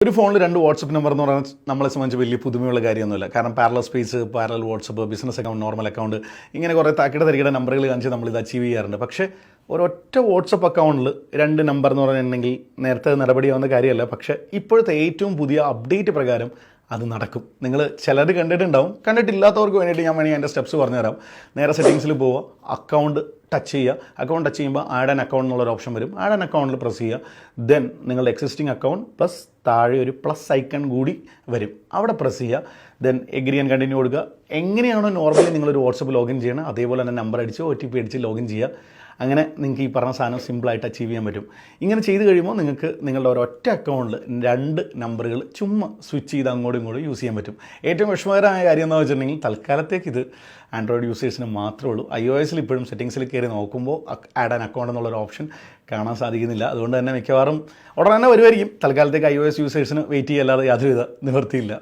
ഒരു ഫോണിൽ രണ്ട് വാട്സപ്പ് നമ്പർ എന്ന് പറഞ്ഞാൽ നമ്മളെ സംബന്ധിച്ച് വലിയ പുതുമയുള്ള കാര്യമൊന്നുമില്ല. കാരണം parallel space, parallel WhatsApp, business account, normal account, ഇങ്ങനെ കുറേ താക്കിട തരികിട നമ്പറുകൾ കാണിച്ച് നമ്മളിത് അച്ചീവ് ചെയ്യാറുണ്ട്. പക്ഷേ ഒരൊറ്റ വാട്സപ്പ് അക്കൗണ്ടിൽ രണ്ട് നമ്പർ എന്ന് പറഞ്ഞിട്ടുണ്ടെങ്കിൽ നേരത്തെ നടപടിയാവുന്ന കാര്യമല്ല. പക്ഷേ ഇപ്പോഴത്തെ ഏറ്റവും പുതിയ അപ്ഡേറ്റ് പ്രകാരം അത് നടക്കും. നിങ്ങൾ ചിലർ കണ്ടിട്ടുണ്ടാവും, കണ്ടിട്ടില്ലാത്തവർക്ക് വേണ്ടിയിട്ട് ഞാൻ വേണമെങ്കിൽ അതിൻ്റെ സ്റ്റെപ്സ് പറഞ്ഞുതരാം. നേരെ സെറ്റിങ്സിൽ പോവുക, അക്കൗണ്ട് ടച്ച് ചെയ്യുക. അക്കൗണ്ട് ടച്ച് ചെയ്യുമ്പോൾ ആഡ് ആൻ അക്കൗണ്ട് എന്നുള്ളൊരു ഓപ്ഷൻ വരും. ആഡ് ആൻ അക്കൗണ്ടിൽ പ്രസ് ചെയ്യുക. ദെൻ നിങ്ങളുടെ എക്സിസ്റ്റിംഗ് അക്കൗണ്ട് പ്ലസ് താഴെ ഒരു പ്ലസ് ഐക്കൺ കൂടി വരും, അവിടെ പ്രസ് ചെയ്യുക. ദെൻ എഗ്രി ആൻഡ് കണ്ടിന്യൂ കൊടുക്കുക. എങ്ങനെയാണോ നോർമലി നിങ്ങളൊരു വാട്സപ്പ് ലോഗിൻ ചെയ്യണം അതേപോലെ തന്നെ നമ്പർ അടിച്ച് OTP അടിച്ച് ലോഗിൻ ചെയ്യുക. അങ്ങനെ നിങ്ങൾക്ക് ഈ പറഞ്ഞ സാധനം സിമ്പിളായിട്ട് അച്ചീവ് ചെയ്യാൻ പറ്റും. ഇങ്ങനെ ചെയ്ത് കഴിയുമ്പോൾ നിങ്ങൾക്ക് നിങ്ങളുടെ ഒരൊറ്റ അക്കൗണ്ടിൽ രണ്ട് നമ്പറുകൾ ചുമ്മാ സ്വിച്ച് ചെയ്ത് അങ്ങോട്ടും ഇങ്ങോട്ടും യൂസ് ചെയ്യാൻ പറ്റും. ഏറ്റവും വിഷമകരമായ കാര്യം എന്താണെന്ന് വെച്ചിട്ടുണ്ടെങ്കിൽ തൽക്കാലത്തേക്ക് ഇത് ആൻഡ്രോയിഡ് യൂസേഴ്സിന് മാത്രമേ ഉള്ളൂ. iOS ഇപ്പോഴും സെറ്റിങ്സിൽ കയറി നോക്കുമ്പോൾ ആഡ് ആൻ അക്കൗണ്ട് എന്നുള്ളൊരു ഓപ്ഷൻ കാണാൻ സാധിക്കുന്നില്ല. അതുകൊണ്ട് തന്നെ മിക്കവാറും ഉടനെ തന്നെ വരുമായിരിക്കും. തൽക്കാലത്തേക്ക് iOS യൂസേഴ്സിന് വെയിറ്റ് ചെയ്യല്ലാതെ യാതൊരുവിധ നിവൃത്തിയില്ല.